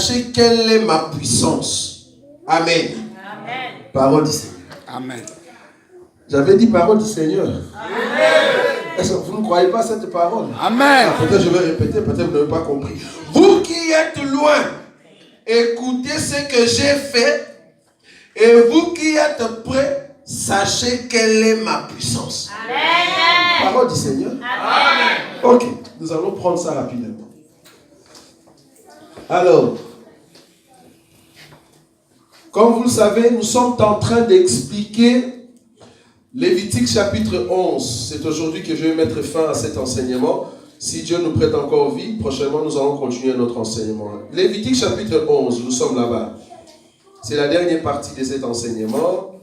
Sachez quelle est ma puissance. Amen. Amen. Parole du Seigneur. Amen. J'avais dit parole du Seigneur. Amen. Est-ce que vous ne croyez pas à cette parole? Amen. Peut-être je vais répéter, peut-être vous n'avez pas compris. Vous qui êtes loin, écoutez ce que j'ai fait. Et vous qui êtes prêts, sachez quelle est ma puissance. Amen. Parole du Seigneur. Amen. Ok, nous allons prendre ça rapidement. Alors, comme vous le savez, nous sommes en train d'expliquer Lévitique chapitre 11. C'est aujourd'hui que je vais mettre fin à cet enseignement. Si Dieu nous prête encore vie, prochainement nous allons continuer notre enseignement. Lévitique chapitre 11, nous sommes là-bas. C'est la dernière partie de cet enseignement.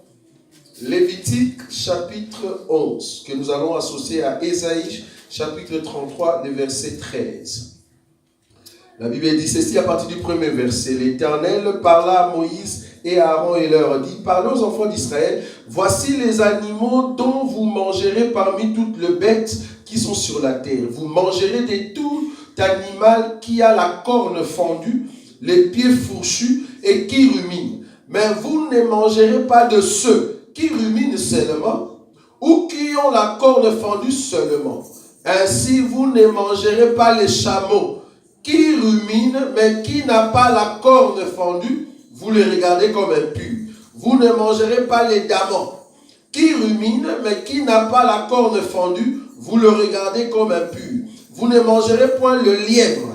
Lévitique chapitre 11, que nous allons associer à Ésaïe chapitre 33, le verset 13. La Bible dit ceci à partir du premier verset. L'Éternel parla à Moïse et à Aaron et leur dit, parlez aux enfants d'Israël, voici les animaux dont vous mangerez parmi toutes les bêtes qui sont sur la terre. Vous mangerez de tout animal qui a la corne fendue, les pieds fourchus et qui rumine. Mais vous ne mangerez pas de ceux qui ruminent seulement ou qui ont la corne fendue seulement. Ainsi, vous ne mangerez pas les chameaux qui ruminent mais qui n'a pas la corne fendue. Vous les regardez comme impurs. Vous ne mangerez pas les damans qui ruminent mais qui n'a pas la corne fendue. Vous le regardez comme impur. Vous ne mangerez point le lièvre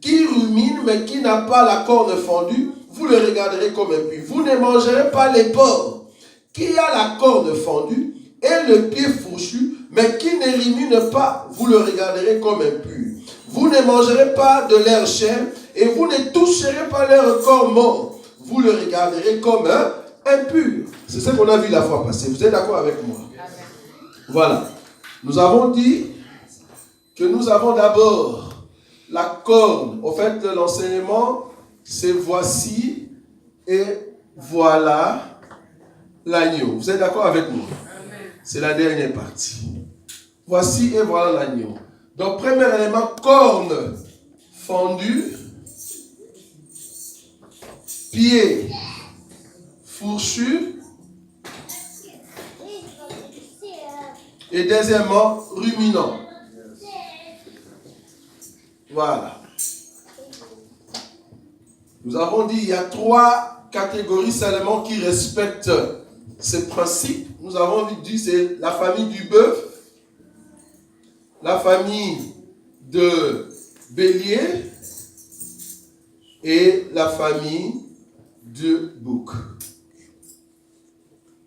qui rumine mais qui n'a pas la corne fendue. Vous le regarderez comme impur. Vous ne mangerez pas les porcs qui a la corne fendue et le pied fourchu mais qui ne rumine pas. Vous le regarderez comme impur. Vous ne mangerez pas de leur chair et vous ne toucherez pas leur corps mort. Vous le regarderez comme impur. C'est ce qu'on a vu la fois passée. Vous êtes d'accord avec moi? Voilà. Nous avons dit que nous avons d'abord la corne. Au fait, l'enseignement, c'est voici et voilà l'agneau. Vous êtes d'accord avec moi? C'est la dernière partie. Voici et voilà l'agneau. Donc, premier élément, corne fendue, pied fourchu, et deuxièmement, ruminant. Voilà. Nous avons dit qu'il y a 3 catégories seulement qui respectent ces principes. Nous avons dit c'est la famille du bœuf, la famille de bélier et la famille de bouc.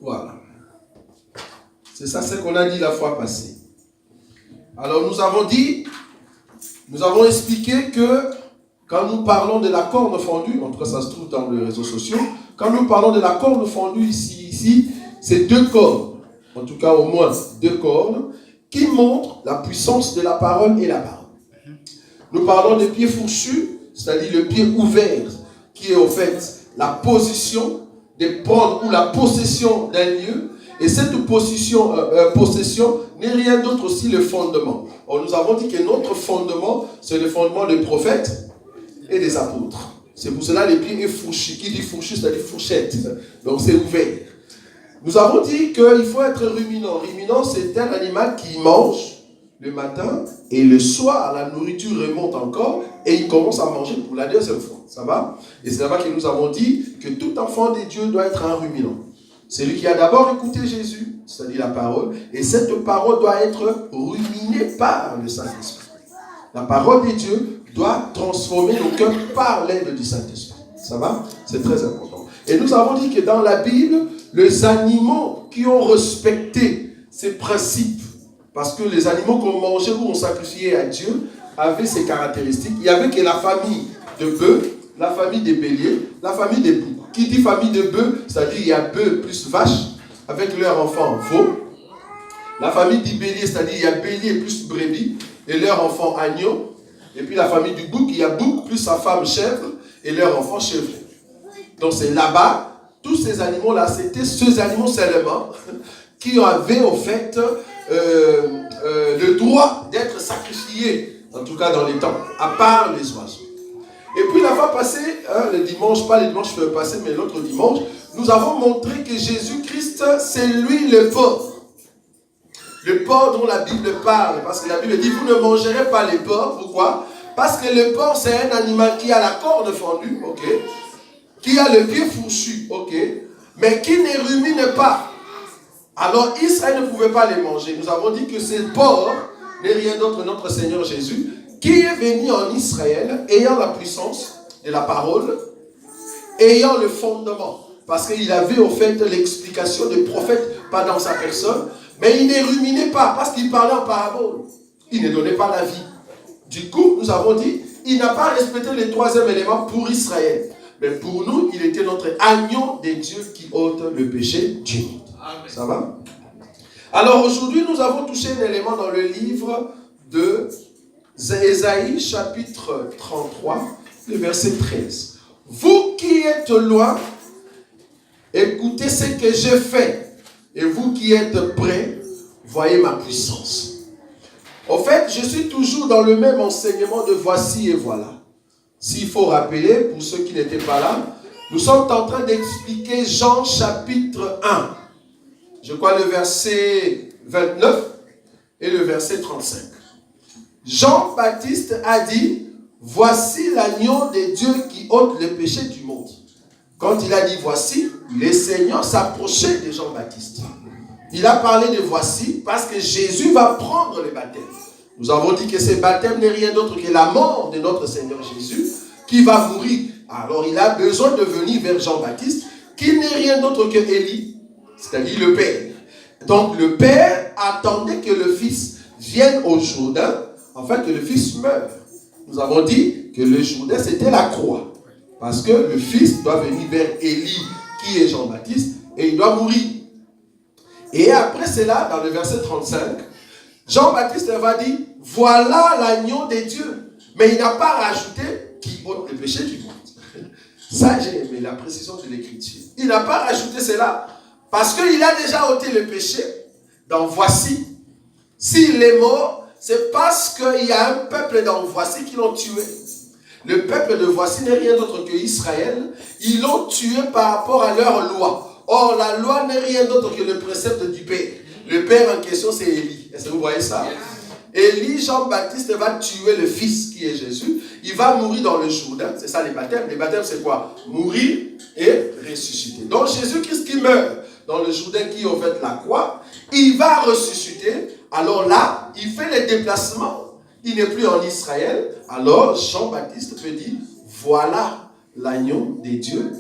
Voilà. C'est ça ce qu'on a dit la fois passée. Alors nous avons dit, nous avons expliqué que quand nous parlons de la corne fendue, en tout cas ça se trouve dans les réseaux sociaux, quand nous parlons de la corne fendue ici, c'est 2 cornes, en tout cas au moins 2 cornes, qui montrent la puissance de la parole et la parole. Nous parlons des pieds fourchus, c'est-à-dire le pied ouvert, qui est au fait la position de prendre ou la possession d'un lieu. Et cette possession n'est rien d'autre aussi le fondement. Or, nous avons dit que notre fondement, c'est le fondement des prophètes et des apôtres. C'est pour cela les pieds est fourchu. Qui dit fourchu, c'est-à-dire fourchette. Donc c'est ouvert. Nous avons dit qu'il faut être ruminant. Ruminant, c'est un animal qui mange le matin et le soir, la nourriture remonte encore et il commence à manger pour la deuxième fois. Ça va? Et c'est là-bas que nous avons dit que tout enfant de Dieu doit être un ruminant. C'est lui qui a d'abord écouté Jésus, c'est-à-dire la parole, et cette parole doit être ruminée par le Saint-Esprit. La parole de Dieu doit transformer nos cœurs par l'aide du Saint-Esprit. Ça va? C'est très important. Et nous avons dit que dans la Bible, les animaux qui ont respecté ces principes, parce que les animaux qu'on mangeait ou on sacrifiait à Dieu avaient ces caractéristiques. Il n'y avait que la famille de bœufs, la famille des béliers, la famille des boucs. Qui dit famille de bœufs, c'est-à-dire il y a bœufs plus vaches avec leurs enfants veaux. La famille du bélier, c'est-à-dire il y a bélier plus brebis et leurs enfants agneaux. Et puis la famille du bouc, il y a bouc plus sa femme chèvre et leurs enfants chèvres. Donc c'est là-bas, tous ces animaux-là, c'était ces animaux seulement qui avaient au fait le droit d'être sacrifiés, en tout cas dans les temples, à part les oiseaux. Et puis la fois passée, le dimanche, pas le dimanche passé, mais l'autre dimanche, nous avons montré que Jésus-Christ, c'est lui le porc. Le porc dont la Bible parle, parce que la Bible dit, vous ne mangerez pas les porcs. Pourquoi? Parce que le porc, c'est un animal qui a la corne fendue, ok, qui a le pied fourchu, ok, mais qui ne rumine pas. Alors Israël ne pouvait pas les manger. Nous avons dit que ce porc n'est rien d'autre que notre Seigneur Jésus, qui est venu en Israël, ayant la puissance de la parole, ayant le fondement. Parce qu'il avait au fait l'explication des prophètes, pas dans sa personne, mais il ne ruminait pas, parce qu'il parlait en parabole. Il ne donnait pas la vie. Du coup, nous avons dit, il n'a pas respecté le troisième élément pour Israël. Mais pour nous, il était notre agneau de Dieu qui ôte le péché du monde. Ça va? Alors aujourd'hui, nous avons touché un élément dans le livre de Ésaïe, chapitre 33, le verset 13. Vous qui êtes loin, écoutez ce que je fais. Et vous qui êtes près, voyez ma puissance. En fait, je suis toujours dans le même enseignement de voici et voilà. S'il faut rappeler, pour ceux qui n'étaient pas là, nous sommes en train d'expliquer Jean chapitre 1. Je crois le verset 29 et le verset 35. Jean-Baptiste a dit, voici l'agneau de Dieu qui ôte le péché du monde. Quand il a dit voici, le Seigneur s'approchait de Jean-Baptiste. Il a parlé de voici parce que Jésus va prendre le baptême. Nous avons dit que ce baptême n'est rien d'autre que la mort de notre Seigneur Jésus qui va mourir. Alors il a besoin de venir vers Jean-Baptiste qui n'est rien d'autre que Élie, c'est-à-dire le Père. Donc le Père attendait que le Fils vienne au Jourdain afin que le Fils meure. Nous avons dit que le Jourdain c'était la croix. Parce que le Fils doit venir vers Élie qui est Jean-Baptiste et il doit mourir. Et après cela, dans le verset 35, Jean-Baptiste va dire, voilà l'agneau de Dieu. Mais il n'a pas rajouté qui ôte le péché du monde. Ça, j'ai aimé la précision de l'écriture. Il n'a pas rajouté cela parce qu'il a déjà ôté le péché. Donc voici, s'il est mort, c'est parce qu'il y a un peuple dans voici qui l'ont tué. Le peuple de voici n'est rien d'autre que Israël. Ils l'ont tué par rapport à leur loi. Or, la loi n'est rien d'autre que le précepte du Père. Le Père en question, c'est Élie. Est-ce que vous voyez ça? Élie, Jean-Baptiste va tuer le Fils qui est Jésus. Il va mourir dans le Jourdain. C'est ça les baptêmes. Les baptêmes, c'est quoi? Mourir et ressusciter. Donc, Jésus-Christ qui meurt dans le Jourdain qui est en fait la croix, il va ressusciter. Alors là, il fait les déplacements. Il n'est plus en Israël. Alors, Jean-Baptiste peut dire, voilà l'agneau de Dieu.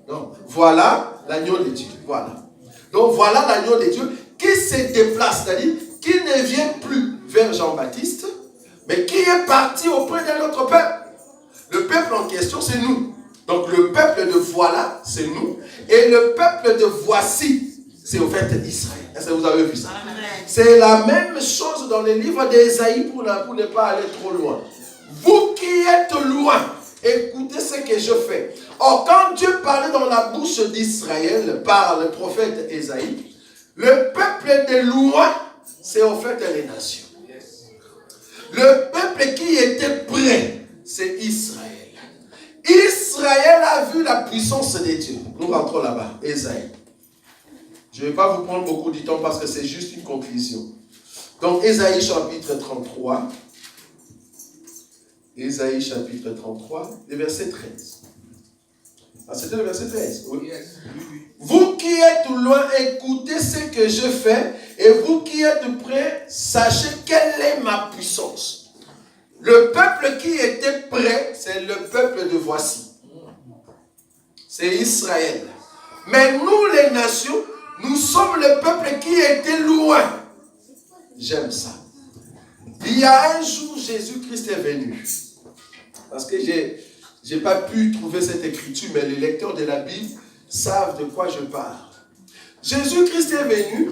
Non, voilà l'agneau de Dieu. Voilà. Donc, voilà l'agneau de Dieu qui se déplace, c'est-à-dire qui ne vient plus vers Jean-Baptiste, mais qui est parti auprès d'un autre peuple. Le peuple en question, c'est nous. Donc, le peuple de voilà, c'est nous. Et le peuple de voici, c'est au fait Israël. Est-ce que vous avez vu ça? Amen. C'est la même chose dans le livre d'Ésaïe pour ne pas aller trop loin. Vous qui êtes loin, écoutez ce que je fais. Or, quand Dieu parlait dans la bouche d'Israël par le prophète Ésaïe, le peuple de loin, c'est au fait les nations. Le peuple qui était prêt, c'est Israël. Israël a vu la puissance de Dieu. Nous rentrons là-bas, Ésaïe. Je ne vais pas vous prendre beaucoup de temps parce que c'est juste une conclusion. Donc, Ésaïe chapitre 33. Ésaïe chapitre 33, le verset 13. Ah, c'était le verset 13. Oui. Vous qui êtes loin, écoutez ce que je fais. Et vous qui êtes près, sachez quelle est ma puissance. Le peuple qui était prêt, c'est le peuple de voici. C'est Israël. Mais nous, les nations, nous sommes le peuple qui était loin. J'aime ça. Il y a un jour, Jésus-Christ est venu. Parce que je n'ai pas pu trouver cette écriture, mais les lecteurs de la Bible savent de quoi je parle. Jésus-Christ est venu.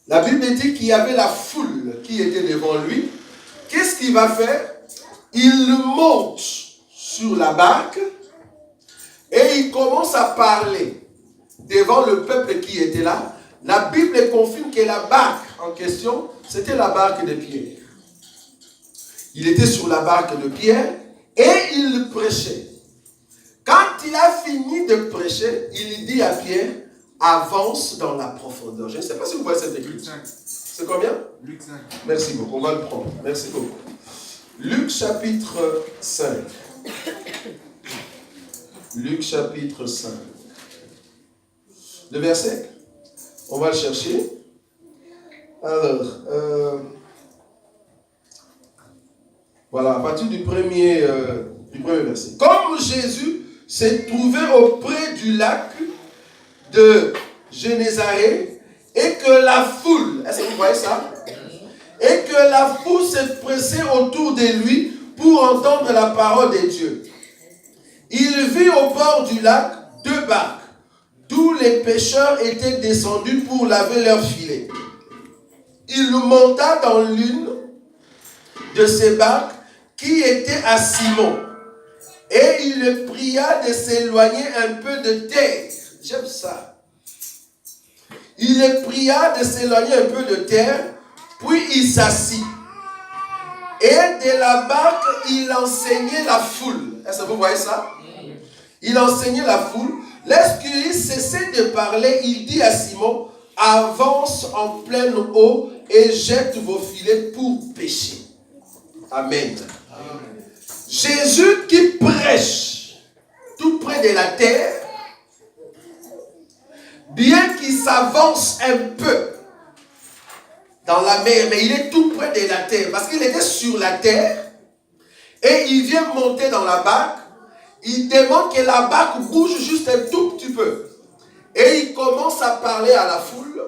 La Bible dit qu'il y avait la foule qui était devant lui. Qu'est-ce qu'il va faire? Il monte sur la barque et il commence à parler devant le peuple qui était là. La Bible confirme que la barque en question, c'était la barque de Pierre. Il était sur la barque de Pierre Et il prêchait. Quand il a fini de prêcher, il dit à Pierre, avance dans la profondeur. Je ne sais pas si vous voyez cette écriture. C'est combien? Luc 5. Merci beaucoup, on va le prendre. Merci beaucoup. Luc chapitre 5. Luc chapitre 5. Le verset, on va le chercher. Alors, voilà, à partir du premier verset. Comme Jésus s'est trouvé auprès du lac de Génézareth et que la foule, est-ce que vous voyez ça? Et que la foule s'est pressée autour de lui pour entendre la parole de Dieu. Il vit au bord du lac 2 barques, d'où les pêcheurs étaient descendus pour laver leurs filets. Il monta dans l'une de ces barques qui était à Simon, et il le pria de s'éloigner un peu de terre. J'aime ça. Il le pria de s'éloigner un peu de terre, puis il s'assit. Et de la barque, il enseignait la foule. Est-ce que vous voyez ça? Il enseignait la foule. Lorsqu'il cessait de parler, il dit à Simon, avance en pleine eau et jette vos filets pour pêcher. Amen. Amen. Jésus qui prêche tout près de la terre, bien qu'il s'avance un peu dans la mer, mais il est tout près de la terre, parce qu'il était sur la terre, et il vient monter dans la barque, il demande que la barque bouge juste un tout petit peu, et il commence à parler à la foule.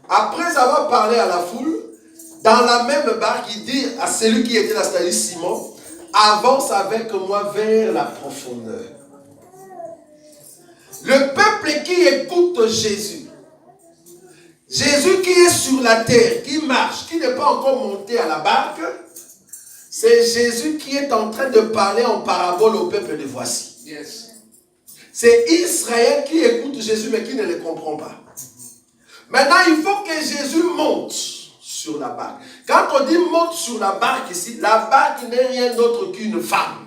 Après avoir parlé à la foule, dans la même barque, il dit à celui qui était là, c'est-à-dire Simon, avance avec moi vers la profondeur. Le peuple qui écoute Jésus, Jésus qui est sur la terre, qui marche, qui n'est pas encore monté à la barque, c'est Jésus qui est en train de parler en parabole au peuple de voici. Yes. C'est Israël qui écoute Jésus mais qui ne le comprend pas. Maintenant, il faut que Jésus monte sur la barque. Quand on dit monte sur la barque ici, la barque n'est rien d'autre qu'une femme.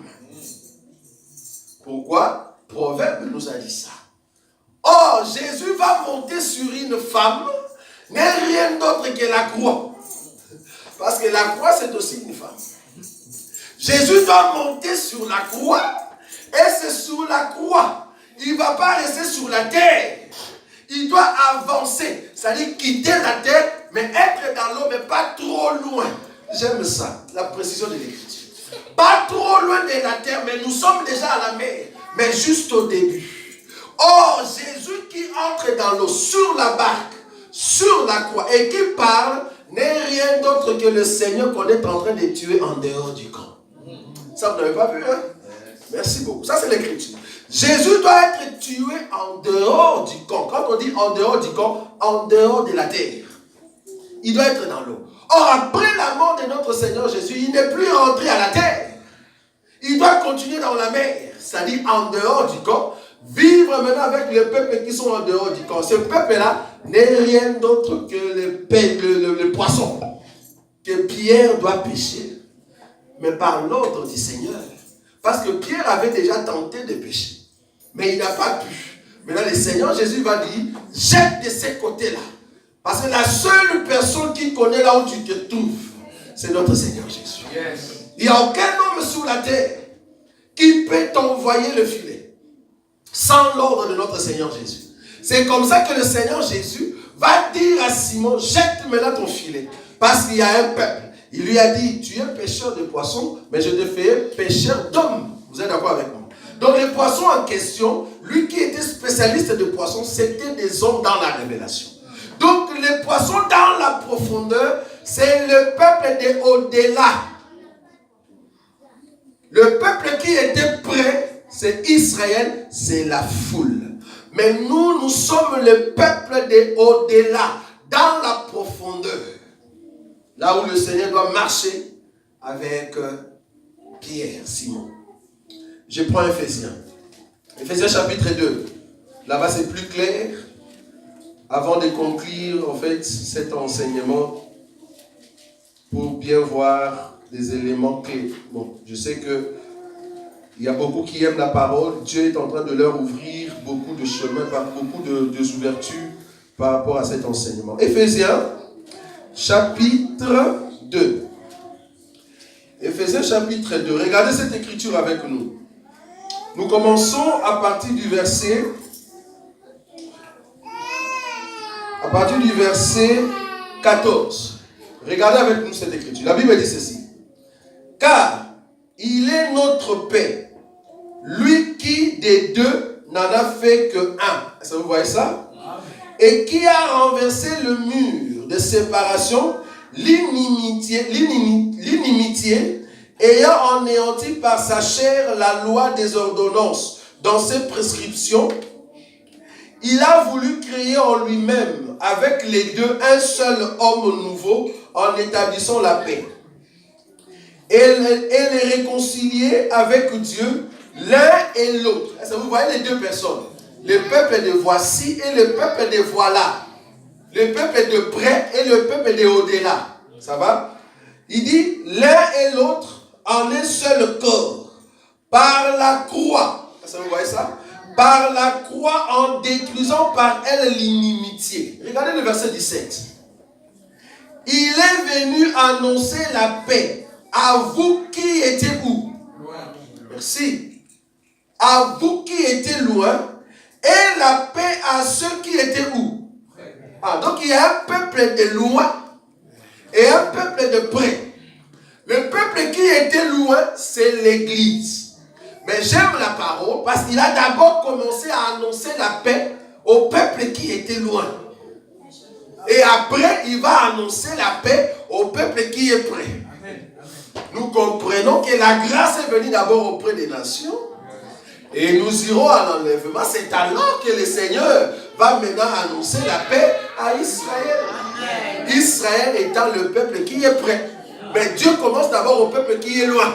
Pourquoi? Proverbe nous a dit ça. Or, Jésus va monter sur une femme, n'est rien d'autre que la croix. Parce que la croix, c'est aussi une femme. Jésus doit monter sur la croix, et c'est sur la croix. Il ne va pas rester sur la terre. Il doit avancer, c'est-à-dire quitter la terre, mais être dans l'eau, mais pas trop loin. J'aime ça, la précision de l'écriture. Pas trop loin de la terre, mais nous sommes déjà à la mer, mais juste au début. Or, Jésus qui entre dans l'eau, sur la barque, sur la croix, et qui parle, n'est rien d'autre que le Seigneur qu'on est en train de tuer en dehors du camp. Ça, vous n'avez pas vu, hein? Merci beaucoup. Ça, c'est l'écriture. Jésus doit être tué en dehors du camp. Quand on dit en dehors du camp, en dehors de la terre. Il doit être dans l'eau. Or, après la mort de notre Seigneur Jésus, il n'est plus rentré à la terre. Il doit continuer dans la mer, c'est-à-dire en dehors du camp, vivre maintenant avec les peuples qui sont en dehors du camp. Ce peuple-là n'est rien d'autre que le poisson que Pierre doit pêcher, mais par l'ordre du Seigneur. Parce que Pierre avait déjà tenté de pêcher, mais il n'a pas pu. Maintenant, le Seigneur Jésus va dire, jette de ces côtés-là. Parce que la seule personne qui connaît là où tu te trouves, c'est notre Seigneur Jésus. Yes. Il n'y a aucun homme sur la terre qui peut t'envoyer le filet sans l'ordre de notre Seigneur Jésus. C'est comme ça que le Seigneur Jésus va dire à Simon, jette maintenant ton filet. Parce qu'il y a un peuple. Il lui a dit, tu es pêcheur de poissons, mais je te fais pêcheur d'hommes. Vous êtes d'accord avec moi? Donc les poissons en question, lui qui était spécialiste de poissons, c'était des hommes dans la révélation. Donc les poissons dans la profondeur, c'est le peuple de au-delà. Le peuple qui était prêt, c'est Israël, c'est la foule. Mais nous sommes le peuple de au-delà, dans la profondeur. Là où le Seigneur doit marcher avec Pierre, Simon. Je prends Ephésiens. Ephésiens chapitre 2. Là-bas c'est plus clair. Avant de conclure en fait cet enseignement, pour bien voir des éléments clés. Bon, je sais que Il y a beaucoup qui aiment la parole. Dieu est en train de leur ouvrir beaucoup de chemins, beaucoup d'ouvertures par rapport à cet enseignement. Éphésiens, chapitre 2. Éphésiens, chapitre 2. Regardez cette écriture avec nous. Nous commençons à partir du verset 14. Regardez avec nous cette écriture. La Bible dit ceci. Car il est notre paix, lui qui des deux n'en a fait que un. Est-ce que vous voyez ça? Et qui a renversé le mur de séparation, l'inimitié, ayant anéanti par sa chair la loi des ordonnances dans ses prescriptions. Il a voulu créer en lui-même, avec les deux, un seul homme nouveau, en établissant la paix. Et les réconcilier avec Dieu, l'un et l'autre. Est-ce que vous voyez les deux personnes? Le peuple de voici et le peuple de voilà. Le peuple de près et le peuple de au-delà. Ça va? Il dit, l'un et l'autre en un seul corps, par la croix. Est-ce que vous voyez ça? Par la croix, en détruisant par elle l'inimitié. Regardez le verset 17. Il est venu annoncer la paix à vous qui étiez où? Merci. À vous qui étiez loin, et la paix à ceux qui étaient où? Donc il y a un peuple de loin et un peuple de près. Le peuple qui était loin, c'est l'église. Mais j'aime la parole parce qu'il a d'abord commencé à annoncer la paix au peuple qui était loin. Et après, il va annoncer la paix au peuple qui est près. Nous comprenons que la grâce est venue d'abord auprès des nations. Et nous irons à l'enlèvement. C'est alors que le Seigneur va maintenant annoncer la paix à Israël. Israël étant le peuple qui est près. Mais Dieu commence d'abord au peuple qui est loin.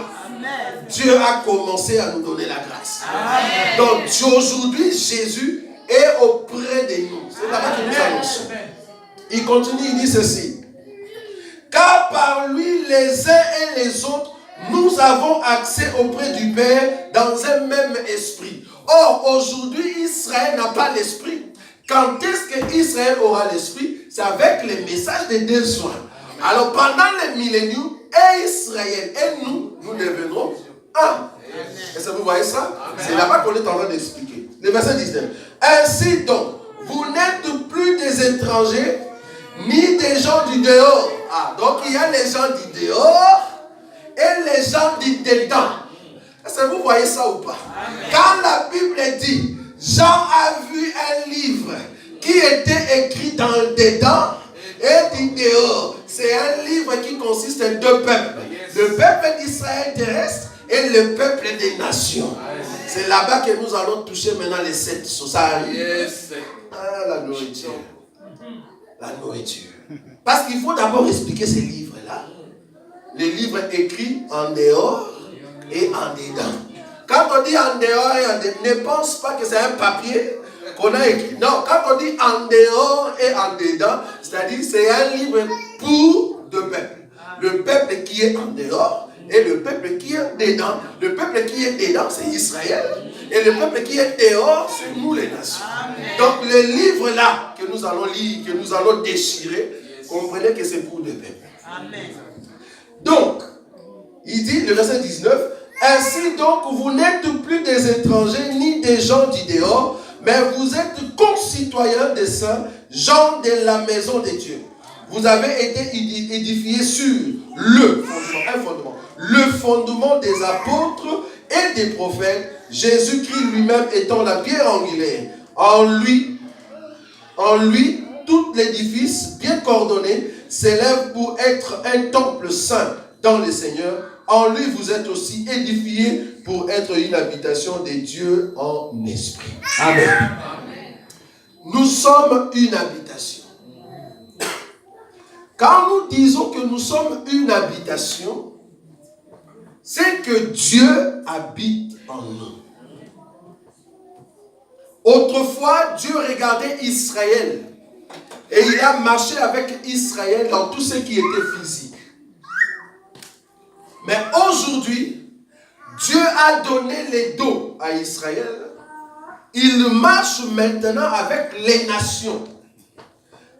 Dieu a commencé à nous donner la grâce. Amen. Donc aujourd'hui, Jésus est auprès de nous. C'est là-bas que nous annonçons. Il continue, il dit ceci. Car par lui, les uns et les autres, nous avons accès auprès du Père dans un même esprit. Or, aujourd'hui, Israël n'a pas l'esprit. Quand est-ce que Israël aura l'esprit? C'est avec les messages des deux soins. Alors, pendant les milléniums, et Israël et nous deviendrons un. Est-ce que vous voyez ça? C'est là-bas qu'on est en train d'expliquer. Le verset 19. Ainsi donc, vous n'êtes plus des étrangers, ni des gens du dehors. Donc il y a les gens du dehors et les gens du dedans. Est-ce que vous voyez ça ou pas? Quand la Bible dit, Jean a vu un livre qui était écrit dans le dedans et du dehors. C'est un livre qui consiste en deux peuples. Le peuple d'Israël terrestre et le peuple des nations. C'est là-bas que nous allons toucher maintenant les 7 choses. La nourriture. La nourriture. Parce qu'il faut d'abord expliquer ces livres-là. Les livres écrits en dehors et en dedans. Quand on dit en dehors et en dedans, ne pense pas que c'est un papier qu'on a écrit. Non, quand on dit en dehors et en dedans, c'est-à-dire c'est un livre pour deux peuples. Le peuple qui est en dehors et le peuple qui est dedans. Le peuple qui est dedans, c'est Israël. Et le peuple qui est dehors, c'est nous les nations. Amen. Donc le livre là que nous allons lire, que nous allons déchirer, comprenez que c'est pour deux peuples. Amen. Donc, il dit, le verset 19, ainsi donc vous n'êtes plus des étrangers ni des gens du dehors, mais vous êtes concitoyens des saints, gens de la maison de Dieu. Vous avez été édifiés sur le fondement, le fondement des apôtres et des prophètes, Jésus-Christ lui-même étant la pierre angulaire. En lui, tout l'édifice bien coordonné s'élève pour être un temple saint dans le Seigneur. En lui, vous êtes aussi édifiés pour être une habitation de Dieu en esprit. Amen. Nous sommes une habitation. Quand nous disons que nous sommes une habitation, c'est que Dieu habite en nous. Autrefois, Dieu regardait Israël et il a marché avec Israël dans tout ce qui était physique. Mais aujourd'hui, Dieu a donné les dos à Israël. Il marche maintenant avec les nations.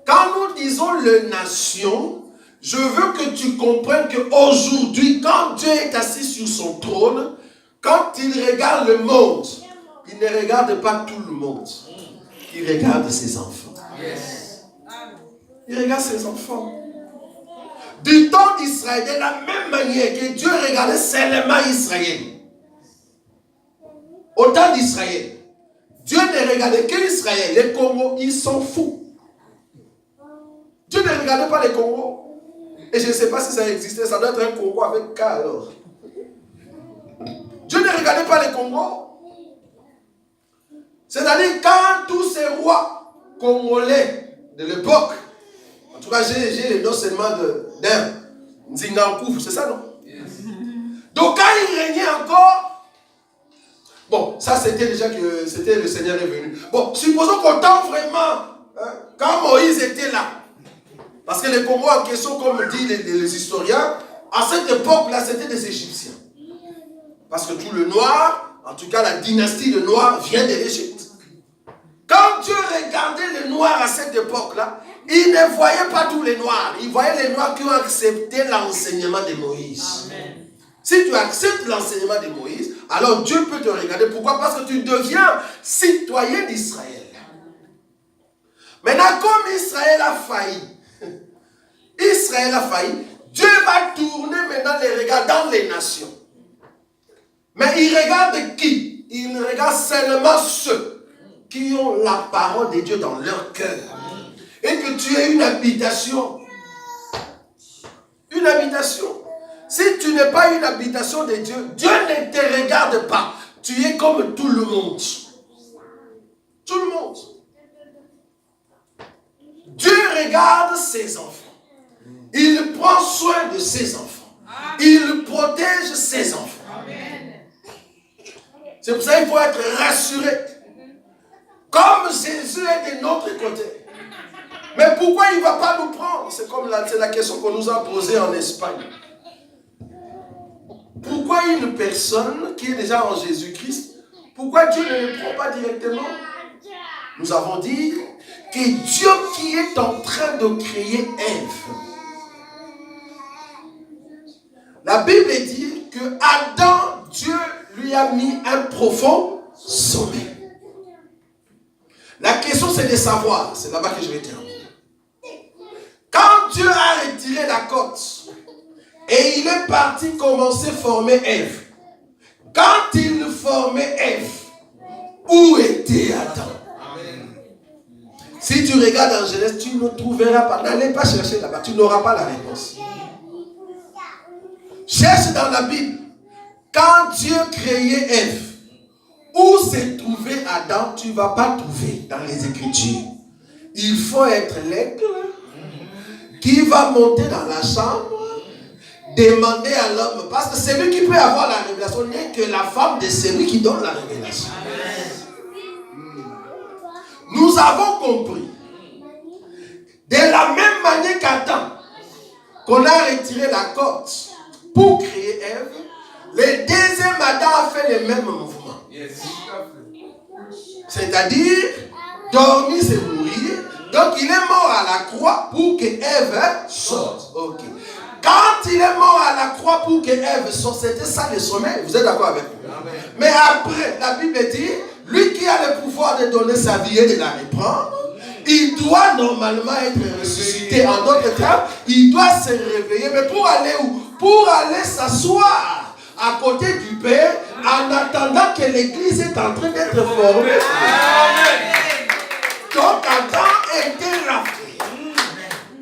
Quand nous disons les nations, je veux que tu comprennes qu'aujourd'hui, quand Dieu est assis sur son trône, quand il regarde le monde, il ne regarde pas tout le monde. Il regarde ses enfants. Il regarde ses enfants. Du temps d'Israël, de la même manière que Dieu regardait seulement Israël. Au temps d'Israël, Dieu ne regardait qu'Israël. Les Congos, ils sont fous. Dieu ne regardait pas les Congos. Et je ne sais pas si ça existait, ça doit être un Congo avec K alors. Dieu ne regardait pas les Congos. C'est-à-dire quand tous ces rois congolais de l'époque, en tout cas j'ai le nom seulement d'un Nzingankouf, c'est ça non? Donc quand il régnait encore, bon, ça c'était déjà que c'était le Seigneur est venu. Bon, supposons qu'au temps vraiment, quand Moïse était là, parce que les Congos en question, comme disent les historiens, à cette époque-là, c'était des Égyptiens. Parce que tout le noir, en tout cas la dynastie de Noirs, vient de l'Égypte. Quand Dieu regardait les Noirs à cette époque-là, il ne voyait pas tous les Noirs. Il voyait les Noirs qui ont accepté l'enseignement de Moïse. Amen. Si tu acceptes l'enseignement de Moïse, alors Dieu peut te regarder. Pourquoi? Parce que tu deviens citoyen d'Israël. Maintenant, comme Israël a failli, Dieu va tourner maintenant les regards dans les nations. Mais il regarde qui? Il regarde seulement ceux qui ont la parole de Dieu dans leur cœur. Et que tu aies une habitation. Une habitation. Si tu n'es pas une habitation de Dieu, Dieu ne te regarde pas. Tu es comme tout le monde. Tout le monde. Dieu regarde ses enfants. Il prend soin de ses enfants. Il protège ses enfants. C'est pour ça qu'il faut être rassuré. Comme Jésus est de notre côté. Mais pourquoi il ne va pas nous prendre? C'est la question qu'on nous a posée en Espagne. Pourquoi une personne qui est déjà en Jésus-Christ, pourquoi Dieu ne le prend pas directement? Nous avons dit que Dieu qui est en train de créer Ève, la Bible dit que Adam, Dieu lui a mis un profond sommeil. La question c'est de savoir, c'est là-bas que je vais terminer. Quand Dieu a retiré la côte et il est parti commencer à former Ève, quand il formait Ève, où était Adam? Si tu regardes en Genèse, tu ne trouveras pas. N'allez pas chercher là-bas, tu n'auras pas la réponse. Cherche dans la Bible. Quand Dieu créait Ève, où s'est trouvé Adam, tu ne vas pas trouver dans les Écritures. Il faut être l'aigle qui va monter dans la chambre, demander à l'homme, parce que celui qui peut avoir la révélation n'est que la femme de celui qui donne la révélation. Nous avons compris, de la même manière qu'Adam, qu'on a retiré la côte pour créer Ève, le deuxième Adam a fait le même mouvement. C'est-à-dire, dormir c'est mourir. Donc il est mort à la croix pour que Ève sorte. Ok. Quand il est mort à la croix pour que Ève sorte, c'était ça le sommeil. Vous êtes d'accord avec moi? Mais après, la Bible dit, lui qui a le pouvoir de donner sa vie et de la reprendre, il doit normalement être ressuscité. En d'autres termes, il doit se réveiller. Mais pour aller où? Pour aller s'asseoir à côté du Père en attendant que l'Église est en train d'être formée. Donc Adam était rappelé.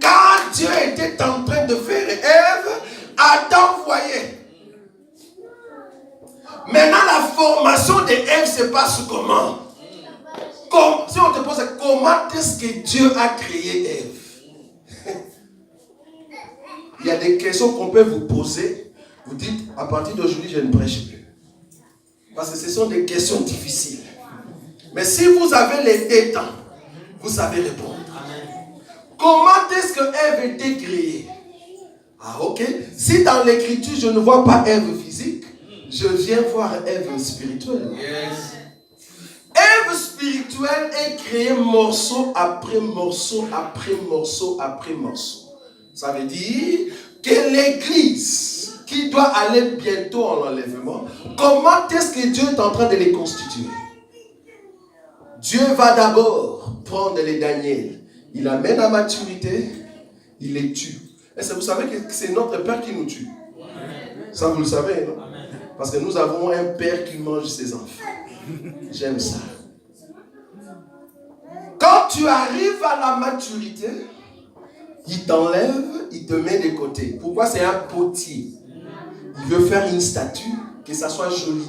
Quand Dieu était en train de faire Ève, Adam voyait. Maintenant la formation de Ève se passe comment? Si on te pose comment est-ce que Dieu a créé Ève? Il y a des questions qu'on peut vous poser. Vous dites, à partir d'aujourd'hui, je ne prêche plus. Parce que ce sont des questions difficiles. Mais si vous avez les deux temps, vous savez répondre. Comment est-ce que Ève était créée? Ah ok. Si dans l'écriture, je ne vois pas Ève physique, je viens voir Ève spirituelle. Yes. Ève spirituelle est créée morceau après morceau, après morceau, après morceau. Ça veut dire que l'Église, qui doit aller bientôt en enlèvement, comment est-ce que Dieu est en train de les constituer? Dieu va d'abord prendre les Daniel, il amène à maturité, il les tue. Et vous savez que c'est notre Père qui nous tue. Ça, vous le savez, non? Parce que nous avons un Père qui mange ses enfants. J'aime ça. Quand tu arrives à la maturité, il t'enlève, il te met de côté. Pourquoi? C'est un potier. Il veut faire une statue, que ça soit joli.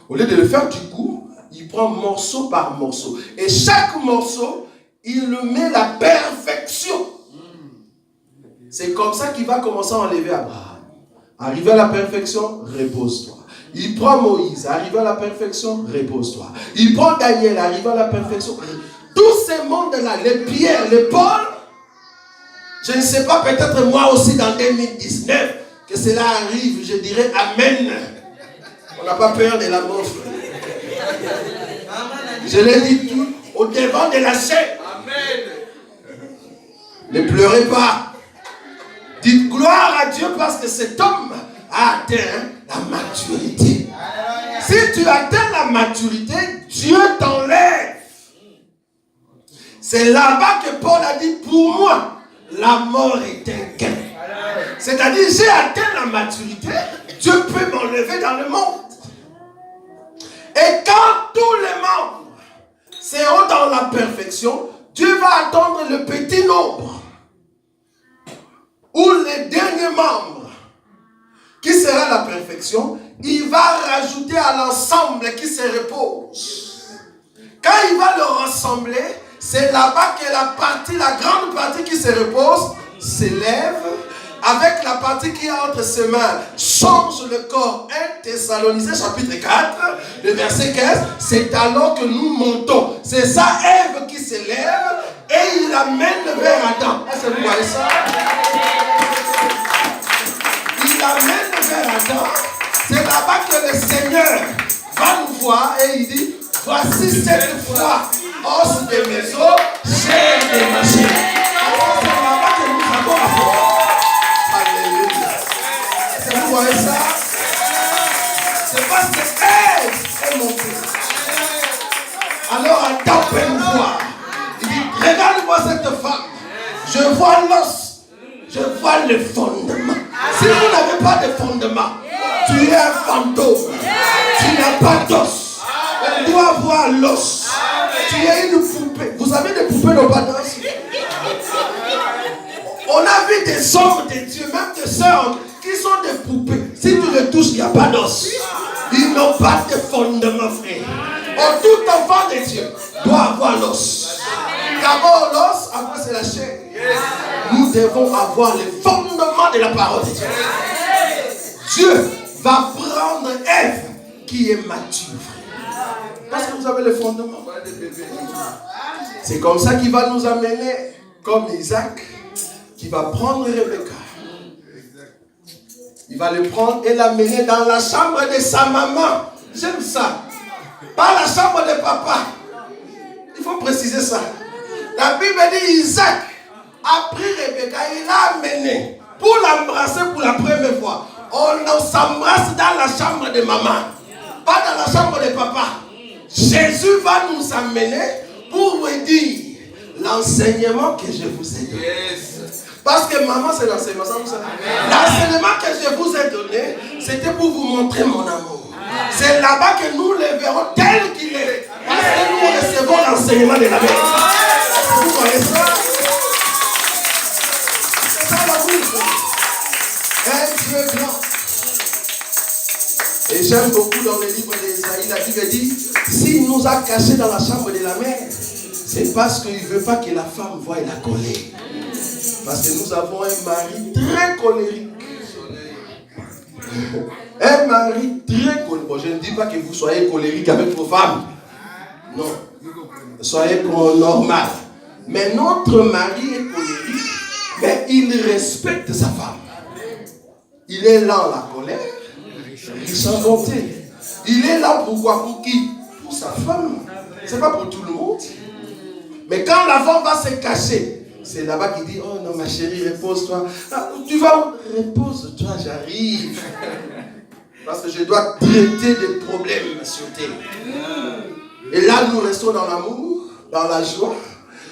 Au lieu de le faire du coup, il prend morceau par morceau. Et chaque morceau, il le met la perfection. C'est comme ça qu'il va commencer à enlever Abraham. Arrivé à la perfection, repose-toi. Il prend Moïse, arrivé à la perfection, repose-toi. Il prend Daniel, arrivé à la perfection. Tous ces mondes-là, les Pierre, les Paul, je ne sais pas, peut-être moi aussi dans 2019, que cela arrive, je dirais Amen. On n'a pas peur de la mort. Je l'ai dit tout au devant de la chair. Amen. Ne pleurez pas. Dites gloire à Dieu parce que cet homme a atteint la maturité. Si tu atteins la maturité, Dieu t'enlève. C'est là-bas que Paul a dit, pour moi, la mort est un gain. C'est-à-dire, j'ai atteint la maturité, Dieu peut m'enlever dans le monde. Et quand tous les membres seront dans la perfection, Dieu va attendre le petit nombre, ou les derniers membres, qui sera la perfection, il va rajouter à l'ensemble qui se repose. Quand il va le rassembler, c'est là-bas que la grande partie qui se repose, s'élève, avec la partie qui est entre ses mains, change le corps. 1 Thessaloniciens chapitre 4, le verset 15, c'est alors que nous montons. C'est ça, Ève qui s'élève, et il l'amène vers Adam. Est-ce que vous voyez ça? Il l'amène vers Adam. C'est là-bas que le Seigneur va nous voir et il dit, voici cette fois, os de mes os, chair de ma chair. C'est là-bas que nous avons affaire. Alléluia. Est-ce que vous voyez ça? C'est parce que Ève est montée. Alors Adam peut nous voir. Il dit, regarde-moi cette femme. Je vois l'os. Je vois le fondement. Si vous n'avez pas de fondement, tu es un fantôme. Tu n'as pas d'os. On doit voir l'os. Tu es une poupée. Vous savez, des poupées n'ont pas d'os. On a vu des hommes de Dieu, même des sœurs, qui sont des poupées. Si tu les touches, il n'y a pas d'os. Ils n'ont pas de fondement, frère. Oh, tout enfant de Dieu doit avoir l'os. D'abord l'os, après c'est la chair. Nous devons avoir le fondement de la parole de Dieu. Dieu va prendre Ève qui est mature. Parce que vous avez le fondement. C'est comme ça qu'il va nous amener, comme Isaac, qui va prendre Rebecca. Il va le prendre et l'amener dans la chambre de sa maman. J'aime ça. Pas la chambre de papa. Il faut préciser ça. La Bible dit Isaac a pris Rebecca, il l'a amené pour l'embrasser pour la première fois. On s'embrasse dans la chambre de maman, pas dans la chambre de papa. Jésus va nous amener pour vous dire l'enseignement que je vous ai donné. Parce que maman, c'est l'enseignement, ça vous savez. L'enseignement que je vous ai donné, c'était pour vous montrer mon amour. C'est là-bas que nous le verrons tel qu'il est. Parce que nous recevons l'enseignement de la vie. Vous voyez ça? C'est ça l'amour. Un Dieu grand. Et j'aime beaucoup dans le livre d'Ésaïe, la Bible dit, s'il nous a cachés dans la chambre de la mère, c'est parce qu'il ne veut pas que la femme voie la colère. Parce que nous avons un mari très colérique. Un mari très colérique. Bon, je ne dis pas que vous soyez colérique avec vos femmes. Non. Soyez comme normal. Mais notre mari est colérique, mais il respecte sa femme. Il est lent à la colère. Riche en bonté. Il est là pour quoi? Pour qui? Pour sa femme. C'est pas pour tout le monde. Mais quand la femme va se cacher, c'est là-bas qu'il dit, oh non ma chérie, repose-toi. Ah, tu vas où? Repose-toi, j'arrive. Parce que je dois traiter des problèmes sur terre. Et là, nous restons dans l'amour, dans la joie.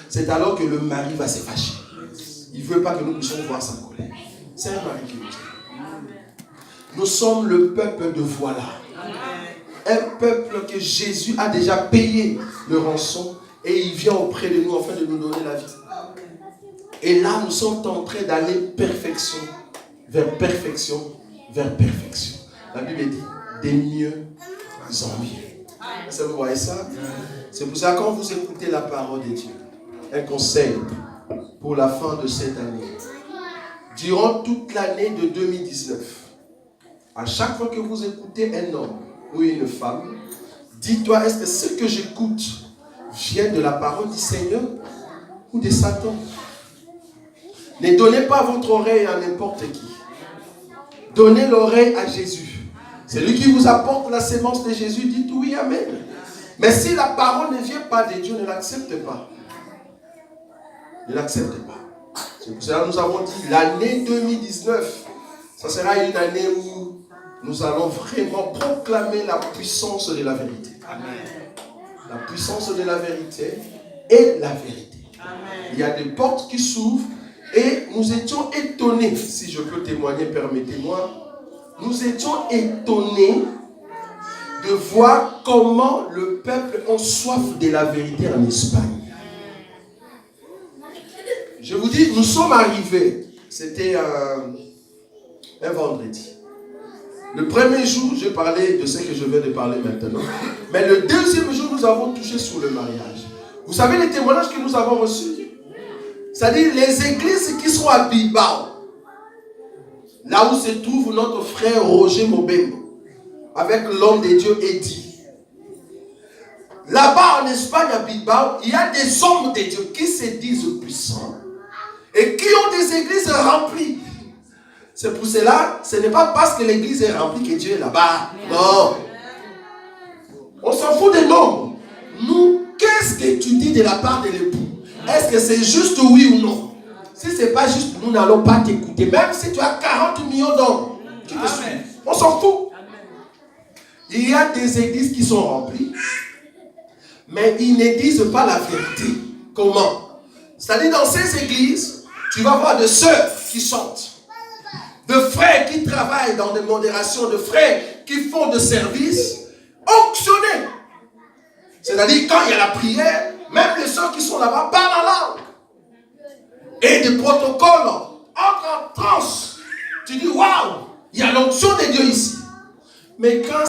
C'est alors que le mari va se fâcher. Il ne veut pas que nous puissions voir sa colère. C'est un mari qui nous dit. Nous sommes le peuple de voilà. Un peuple que Jésus a déjà payé le rançon et il vient auprès de nous afin de nous donner la vie. Et là, nous sommes en train d'aller perfection, vers perfection, vers perfection. La Bible dit des mieux en mieux. Est-ce que vous voyez ça? C'est pour ça que quand vous écoutez la parole de Dieu, un conseil pour la fin de cette année. Durant toute l'année de 2019, à chaque fois que vous écoutez un homme ou une femme, dis-toi, est-ce que ce que j'écoute vient de la parole du Seigneur ou de Satan? Ne donnez pas votre oreille à n'importe qui. Donnez l'oreille à Jésus. C'est lui qui vous apporte la sémence de Jésus. Dites oui, amen. Mais si la parole ne vient pas de Dieu, ne l'accepte pas. Ne l'accepte pas. C'est pour cela que nous avons dit l'année 2019, ça sera une année où nous allons vraiment proclamer la puissance de la vérité. Amen. La puissance de la vérité est la vérité. Amen. Il y a des portes qui s'ouvrent et nous étions étonnés, si je peux témoigner, permettez-moi, nous étions étonnés de voir comment le peuple a soif de la vérité en Espagne. Je vous dis, nous sommes arrivés, c'était un vendredi. Le premier jour, je parlais de ce que je viens de parler maintenant. Mais le deuxième jour, nous avons touché sur le mariage. Vous savez les témoignages que nous avons reçus? C'est-à-dire les églises qui sont à Bilbao, là où se trouve notre frère Roger Mobembo, avec l'homme de Dieu Eddy. Là-bas en Espagne, à Bilbao, il y a des hommes de Dieu qui se disent puissants et qui ont des églises remplies. C'est pour cela, ce n'est pas parce que l'église est remplie que Dieu est là-bas. Non. On s'en fout des noms. Nous, qu'est-ce que tu dis de la part de l'époux? Est-ce que c'est juste oui ou non? Si ce n'est pas juste, nous n'allons pas t'écouter. Même si tu as 40 millions d'hommes qui te suivent. On s'en fout. Il y a des églises qui sont remplies, mais ils ne disent pas la vérité. Comment? C'est-à-dire dans ces églises, tu vas voir des sœurs qui chantent, de frères qui travaillent dans des modérations, de frères qui font de services onctionnés. C'est-à-dire quand il y a la prière, même les sœurs qui sont là-bas parlent en langue. Et des protocoles entrent en transe. Tu dis, waouh, il y a l'onction de Dieu ici. Mais quand